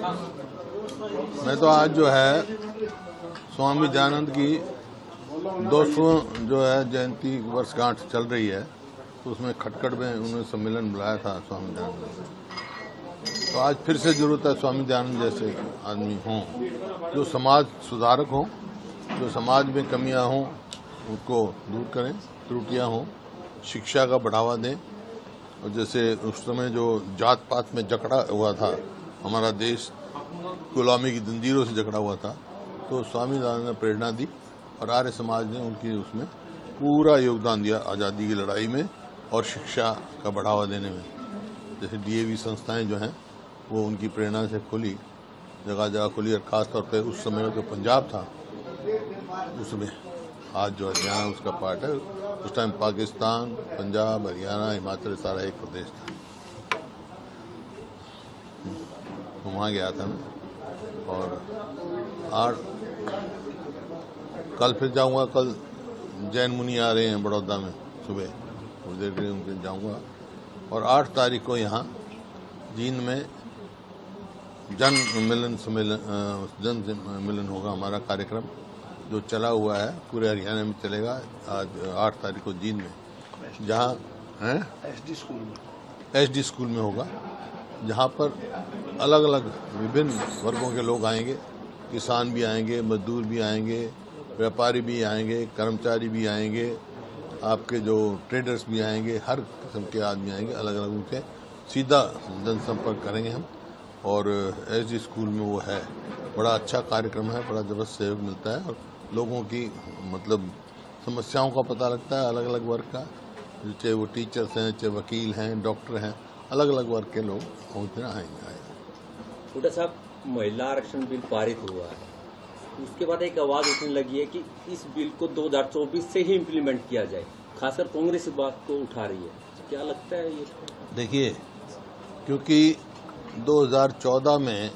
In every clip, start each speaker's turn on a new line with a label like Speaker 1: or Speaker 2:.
Speaker 1: मैं तो आज जो है स्वामी दयानंद की 200 जो है जयंती वर्षगांठ चल रही है, तो उसमें खटखट में उन्होंने सम्मेलन बुलाया था स्वामी दयानंद। तो आज फिर से जरूरत है स्वामी दयानंद जैसे आदमी हों जो समाज सुधारक हों, जो समाज में कमियां हों उनको दूर करें, त्रुटियां हों, शिक्षा का बढ़ावा दें। और जैसे उस समय जो जात पात में जकड़ा हुआ था, हमारा देश गुलामी की जंजीरों से जकड़ा हुआ था, तो स्वामी दयानंद ने प्रेरणा दी और आर्य समाज ने उनकी उसमें पूरा योगदान दिया आज़ादी की लड़ाई में और शिक्षा का बढ़ावा देने में। जैसे डीएवी संस्थाएं जो हैं वो उनकी प्रेरणा से खुली, जगह जगह खुली, और खासतौर पर उस समय जो पंजाब था उसमें, आज जो हरियाणा उसका पार्ट है, उस टाइम पाकिस्तान, पंजाब, हरियाणा, हिमाचल सारा एक प्रदेश था। वहाँ गया था मैं, और कल फिर जाऊंगा। कल जैन मुनि आ रहे हैं बड़ौदा में सुबह, थोड़ी देर के लिए उनके जाऊंगा। और 8 तारीख को यहाँ जींद में जन मिलन होगा, हमारा कार्यक्रम जो चला हुआ है पूरे हरियाणा में चलेगा। आज 8 तारीख को जींद में, जहाँ है एसडी स्कूल में होगा, जहाँ पर अलग अलग विभिन्न वर्गों के लोग आएंगे। किसान भी आएंगे, मजदूर भी आएंगे, व्यापारी भी आएंगे, कर्मचारी भी आएंगे, आपके जो ट्रेडर्स भी आएंगे, हर किस्म के आदमी आएंगे। अलग अलग उनसे सीधा जनसंपर्क करेंगे हम। और एसडी स्कूल में वो है, बड़ा अच्छा कार्यक्रम है, बड़ा जबरदस्त सहयोग मिलता है और लोगों की मतलब समस्याओं का पता लगता है अलग अलग वर्ग का, चाहे वो टीचर्स हैं, चाहे वकील हैं, डॉक्टर हैं, अलग अलग वर्ग के लोग पहुँचने आएंगे।
Speaker 2: हुड्डा साहब, महिला आरक्षण बिल पारित हुआ है, उसके बाद एक आवाज उठने लगी है कि इस बिल को 2024 से ही इम्प्लीमेंट किया जाए। खासकर कांग्रेस इस बात को उठा रही है, क्या लगता है ये? देखिए,
Speaker 1: क्योंकि 2014 में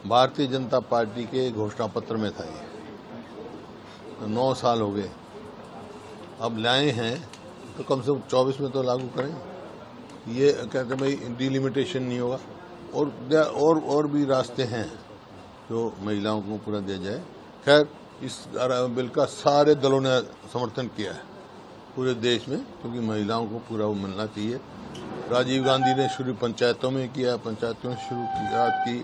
Speaker 1: भारतीय जनता पार्टी के घोषणा पत्र में था, ये 9 साल हो गए, अब लाए हैं तो कम से कम 24 में तो लागू करें। ये कहते भाई डिलिमिटेशन नहीं होगा, और भी रास्ते हैं जो महिलाओं को पूरा दिया जाए। खैर, इस बिल का सारे दलों ने समर्थन किया है पूरे देश में, क्योंकि महिलाओं को पूरा वो मिलना चाहिए। राजीव गांधी ने शुरू पंचायतों में किया, पंचायतों में शुरू की,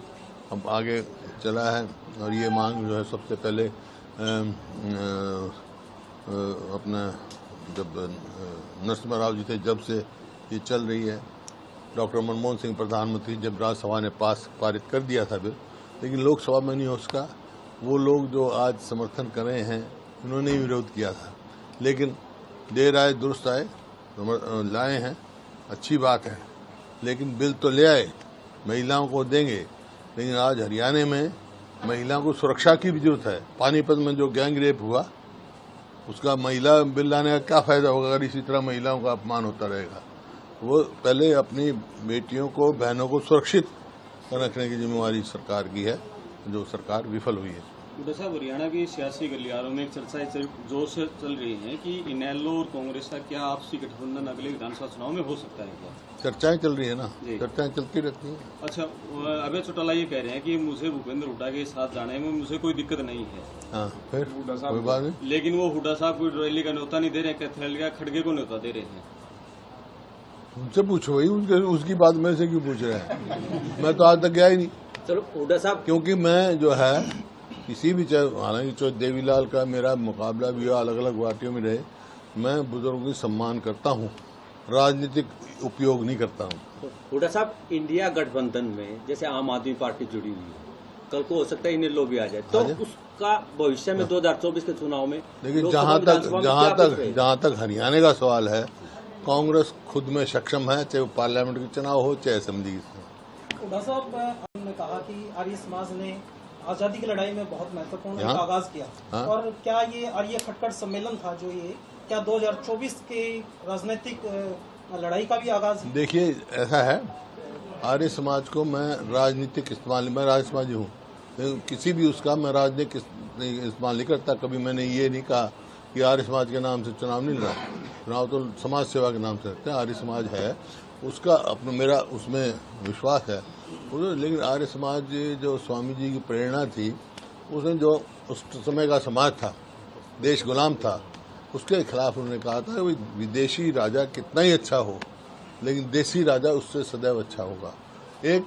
Speaker 1: अब आगे चला है। और ये मांग जो है सबसे पहले अपना जब नरसिम्हा राव जी थे, जब से ये चल रही है। डॉक्टर मनमोहन सिंह प्रधानमंत्री जब राज्यसभा ने पारित कर दिया था बिल, लेकिन लोकसभा में नहीं हो उसका। वो लोग जो आज समर्थन कर रहे हैं, उन्होंने ही विरोध किया था। लेकिन देर आए दुरुस्त आए, लाए हैं, अच्छी बात है। लेकिन बिल तो ले आए, महिलाओं को देंगे, लेकिन आज हरियाणा में महिलाओं को सुरक्षा की भी जरूरत है। पानीपत में जो गैंग रेप हुआ, उसका महिला बिल लाने का क्या फायदा होगा अगर इसी तरह महिलाओं का अपमान होता रहेगा। वो पहले अपनी बेटियों को, बहनों को सुरक्षित रखने की जिम्मेवारी सरकार की है, जो सरकार विफल हुई है।
Speaker 3: हुड्डा साहब, हरियाणा की सियासी गलियारों में एक चर्चा जोर से चल रही है कि इनेलो और कांग्रेस का क्या आपसी गठबंधन अगले विधानसभा चुनाव में हो सकता है क्या? चर्चाएं
Speaker 1: चल रही है ना, चर्चाएं चलती रहती हैं।
Speaker 3: अच्छा, अभय चौटाला ये कह रहे हैं कि मुझे भूपेंद्र हुड्डा के साथ जाने में मुझे कोई दिक्कत नहीं है।
Speaker 1: हाँ, फिर कोई बात नहीं।
Speaker 3: लेकिन वो हुड्डा साहब को रैली का न्योता नहीं दे रहे, कैथेड्रल खड़गे को न्योता दे रहे हैं।
Speaker 1: उनसे पूछो भाई, उसकी बात मेरे से क्यों पूछ रहे हैं? मैं तो आज तक गया ही नहीं।
Speaker 2: चलो हुड्डा साहब,
Speaker 1: क्योंकि मैं जो है किसी भी, हालांकि चाहे देवीलाल का मेरा मुकाबला भी अलग अलग पार्टियों में रहे, मैं बुजुर्गों की सम्मान करता हूँ, राजनीतिक उपयोग नहीं करता हूँ।
Speaker 2: हुड्डा साहब, इंडिया गठबंधन में जैसे आम आदमी पार्टी जुड़ी हुई है, कल को हो सकता है इनेलो भी आ जाए, तो उसका भविष्य में 2024 के चुनाव में,
Speaker 1: लेकिन जहाँ तक हरियाणा का सवाल है, कांग्रेस खुद में सक्षम है, चाहे वो पार्लियामेंट के चुनाव हो चाहे असेंबली के।
Speaker 4: हुड्डा साहब ने कहा कि आर्य समाज ने आजादी की लड़ाई में बहुत महत्वपूर्ण आगाज किया, और क्या ये आर्य खटखट सम्मेलन था जो ये क्या 2024 के राजनीतिक लड़ाई का भी आगाज है?
Speaker 1: देखिए, ऐसा है, आर्य समाज को मैं राजनीतिक इस्तेमाल, मैं राज समाजी हूँ, किसी भी उसका मैं राजनीतिक इस्तेमाल नहीं करता। कभी मैंने ये नहीं कहा कि आर्य समाज के नाम से चुनाव नहीं लड़ा। चुनाव तो समाज सेवा के नाम से रखते हैं। आर्य समाज है उसका अपना मेरा उसमें विश्वास है। लेकिन आर्य समाज जो स्वामी जी की प्रेरणा थी, उसने जो उस समय का समाज था, देश गुलाम था, उसके खिलाफ उन्होंने कहा था कि विदेशी राजा कितना ही अच्छा हो, लेकिन देसी राजा उससे सदैव अच्छा होगा। एक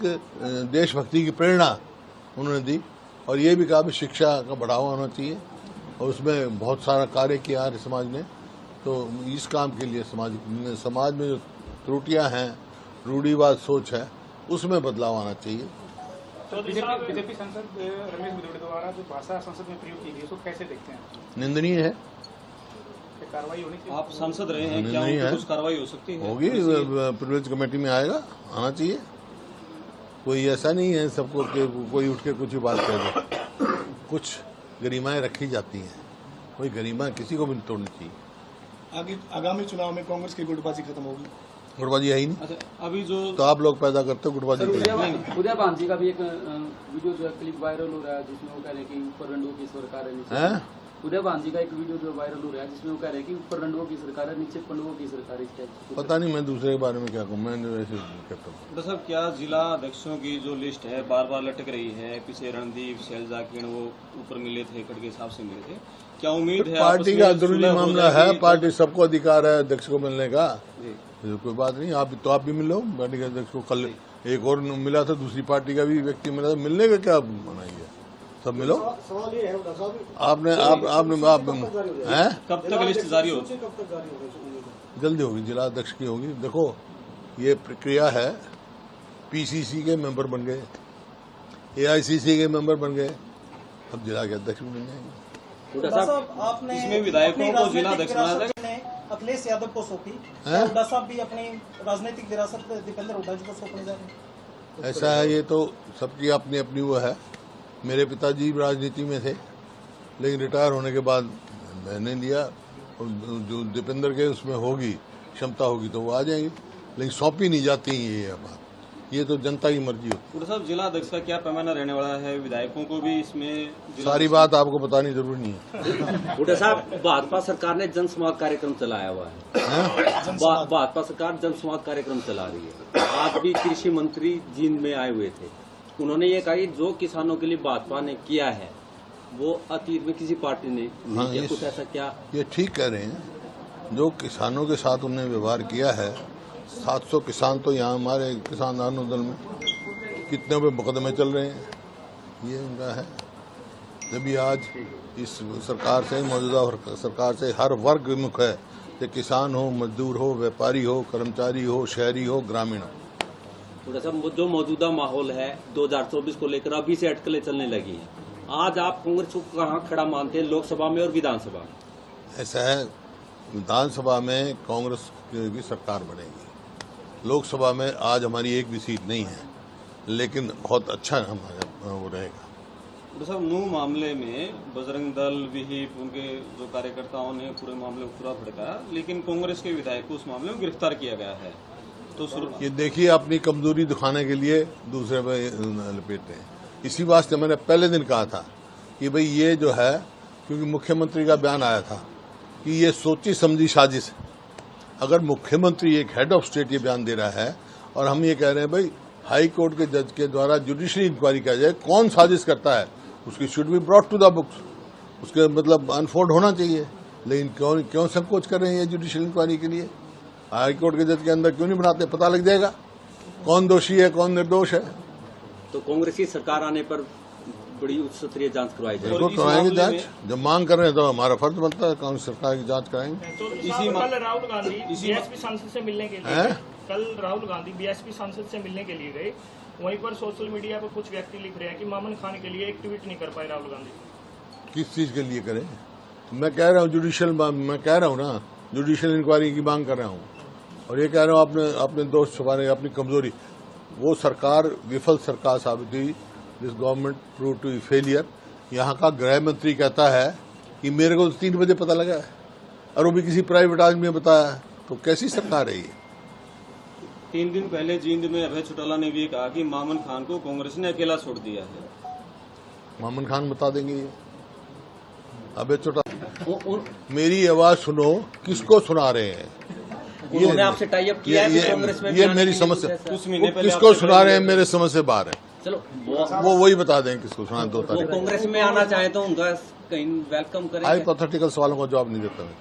Speaker 1: देशभक्ति की प्रेरणा उन्होंने दी और ये भी कहा कि शिक्षा का बढ़ावा होना चाहिए, और उसमें बहुत सारा कार्य किया आर्य समाज ने। तो इस काम के लिए समाज में जो त्रुटियां हैं, रूढ़िवाद सोच है, उसमें बदलाव आना चाहिए।
Speaker 5: बीजेपी सांसद रमेश बुदौड़े द्वारा जो भाषा संसद में प्रयोग की गई, उसको कैसे देखते हैं?
Speaker 1: निंदनीय है।
Speaker 5: कार्रवाई होनी चाहिए।
Speaker 3: आप सांसद रहे हैं, क्या उन पर कुछ कार्रवाई हो सकती है?
Speaker 1: होगी, प्रिविलेज कमेटी में आएगा, आना चाहिए। कोई ऐसा नहीं है सबको कि कोई उठ के कुछ भी बात कर दे। कुछ गरिमाएं रखी जाती हैं, कोई गरिमा किसी को भी नहीं तोड़नी चाहिए।
Speaker 6: आगे आगामी चुनाव में कांग्रेस की गुटबाजी खत्म होगी?
Speaker 1: गुटबाजी है ही नहीं।
Speaker 3: अच्छा, अभी जो
Speaker 1: तो आप लोग पैदा करते हो गुटबाजी।
Speaker 7: उदय भांजी का भी एक वीडियो जो है क्लिप वायरल हो रहा है, जिसमें वो कह रहे हैं कि ऊपर रंडुओं की सरकार है। उदय भांजी का एक वीडियो जो वायरल हो रहा है, जिसमें वो कह रहे हैं कि ऊपर रंडुओं की सरकार है, नीचे पंडुओं की सरकार है।
Speaker 1: पता नहीं, मैं दूसरे के बारे में क्या कहूँ, मैं वैसे कहता हूँ।
Speaker 3: डॉक्टर साहब, क्या जिला अध्यक्षों की जो लिस्ट है बार बार लटक रही है? पीछे रणदीप शैलजा किरण वो ऊपर मिले थे, खड़गे साहब से मिले थे, क्या उम्मीद है?
Speaker 1: पार्टी का अंदरूनी मामला है, पार्टी सबको अधिकार है अध्यक्ष को मिलने का, कोई बात नहीं। आप भी मिलो पार्टी के अध्यक्ष को। कल एक और मिला था, दूसरी पार्टी का भी व्यक्ति मिला था, मिलने का क्या मनाही है, सब मिलो।
Speaker 6: सवाल ये है
Speaker 1: आपने हैं
Speaker 3: कब तक लिस्ट जारी होगी?
Speaker 1: जल्दी होगी, जिला अध्यक्ष की होगी। देखो, ये प्रक्रिया है, पीसीसी के मेंबर बन गए, एआईसीसी के मेंबर बन गए, अब जिला के अध्यक्ष भी बन जाएंगे।
Speaker 4: आपने
Speaker 3: इसमें विधायकों को जिला अध्यक्ष बनाया,
Speaker 4: अखिलेश यादव को सौंपी, हुड्डा साहब भी अपनी राजनीतिक विरासत दीपेंद्र हुड्डा जी को सौंपने जा रहे हैं।
Speaker 1: ऐसा है, ये तो सबकी अपनी अपनी वो है। मेरे पिताजी राजनीति में थे, लेकिन रिटायर होने के बाद मैंने लिया, और जो दीपेंद्र के उसमें होगी क्षमता होगी तो वो आ जाएंगे, लेकिन सौंपी नहीं जाती ये बात, ये तो जनता की मर्जी होती
Speaker 3: डॉक्टर साहब, जिला अध्यक्ष का क्या पैमाना रहने वाला है? विधायकों को भी इसमें
Speaker 1: है। सारी बात आपको बतानी जरूरी नहीं है।
Speaker 2: डॉक्टर साहब, भाजपा सरकार ने जनसंवाद कार्यक्रम चलाया हुआ है। भाजपा सरकार जनसंवाद कार्यक्रम चला रही है। आज भी कृषि मंत्री जींद में आए हुए थे, उन्होंने ये कहा कि जो किसानों के लिए भाजपा ने किया है वो अतीत में किसी पार्टी ने नहीं किया। कुछ ऐसा क्या?
Speaker 1: ये ठीक कह रहे हैं, जो किसानों के साथ उन्होंने व्यवहार किया है। 700 किसान तो यहाँ हमारे किसान आंदोलन में कितने पे मुकदमे चल रहे हैं, ये उनका है। जब आज इस सरकार से, मौजूदा सरकार से हर वर्ग विमुख है, चाहे किसान हो, मजदूर हो, व्यापारी हो, कर्मचारी हो, शहरी हो, ग्रामीण हो।
Speaker 2: थोड़ा सा जो मौजूदा माहौल है 2024 को लेकर अभी से अटकलें चलने लगी हैं, आज आप कांग्रेस को कहाँ खड़ा मानते हैं, लोकसभा में और विधानसभा में?
Speaker 1: ऐसा है, विधानसभा में कांग्रेस की सरकार बनेगी, लोकसभा में आज हमारी एक भी सीट नहीं है, लेकिन बहुत अच्छा हमारा वो रहेगा।
Speaker 3: डॉक्टर साहब, नूह मामले में बजरंग दल, विहिप, उनके जो कार्यकर्ताओं ने पूरे मामले को पूरा भड़काया, लेकिन कांग्रेस के विधायक को उस मामले में गिरफ्तार किया गया है। तो
Speaker 1: ये देखिए, अपनी कमजोरी दिखाने के लिए दूसरे पे लपेटते हैं। इसी वास्ते मैंने पहले दिन कहा था कि भाई ये जो है, क्योंकि मुख्यमंत्री का बयान आया था कि ये सोची समझी साजिश है। अगर मुख्यमंत्री एक हेड ऑफ स्टेट ये बयान दे रहा है और हम ये कह रहे हैं भाई हाई कोर्ट के जज के द्वारा जुडिशरी इंक्वायरी किया जाए, कौन साजिश करता है उसकी should be brought to the books, उसके मतलब अनफोल्ड होना चाहिए। लेकिन क्यों संकोच कर रहे हैं ये जुडिशरी इंक्वायरी के लिए? हाई कोर्ट के जज के अंदर क्यों नहीं बनाते, पता लग जाएगा कौन दोषी है कौन निर्दोष है।
Speaker 2: तो कांग्रेस की सरकार आने पर बड़ी उच्च स्तरीय जांच करवाई जाएगी।
Speaker 1: बिल्कुल कराएंगे जांच, जब मांग कर रहे हैं तो हमारा फर्ज बनता है, कांग्रेस सरकार की जांच कराएंगे।
Speaker 5: कल राहुल गांधी बीएसपी सांसद से मिलने के लिए कल राहुल गांधी बीएसपी सांसद से मिलने के लिए गए, वहीं पर सोशल मीडिया पर कुछ व्यक्ति लिख रहे हैं कि मामन खान के लिए एक ट्वीट नहीं कर पाए राहुल गांधी।
Speaker 1: किस चीज के लिए करें? मैं कह रहा हूँ मैं कह रहा हूँ ना, जुडिशियल इंक्वायरी की मांग कर रहा हूँ, और ये कह रहा हूँ अपने दोस्त छुपाने, अपनी कमजोरी। वो सरकार विफल सरकार साबित हुई, this government prove to be failure. यहाँ का गृह मंत्री कहता है कि मेरे को 3 बजे पता लगा है, और वो भी किसी प्राइवेट आदमी ने बताया, तो कैसी सरकार है ये?
Speaker 3: 3 दिन पहले जींद में अभय चौटाला ने भी कहा कि मामन खान को कांग्रेस ने अकेला छोड़ दिया है।
Speaker 1: मामन खान बता देंगे ये। अभय चौटाला, मेरी आवाज सुनो, किसको सुना रहे हैं?
Speaker 2: उन्होंने आपसे टाई अप किया है कि कांग्रेस में भी
Speaker 1: ये
Speaker 2: आने
Speaker 1: मेरी
Speaker 2: के लिए
Speaker 1: समस्या,
Speaker 2: कुछ ऐसा?
Speaker 3: कुछ महीने पहले
Speaker 1: किसको
Speaker 3: आपसे
Speaker 1: सुना रहे हैं मेरे समझ से बाहर है,
Speaker 2: चलो
Speaker 1: वो वही बता दें किसको सुना 2
Speaker 2: वो
Speaker 1: तारीख।
Speaker 2: कांग्रेस में आना चाहे तो उनका कहीं वेलकम करेंगे।
Speaker 1: हाइपोथेटिकल सवालों का जवाब नहीं देता मैं।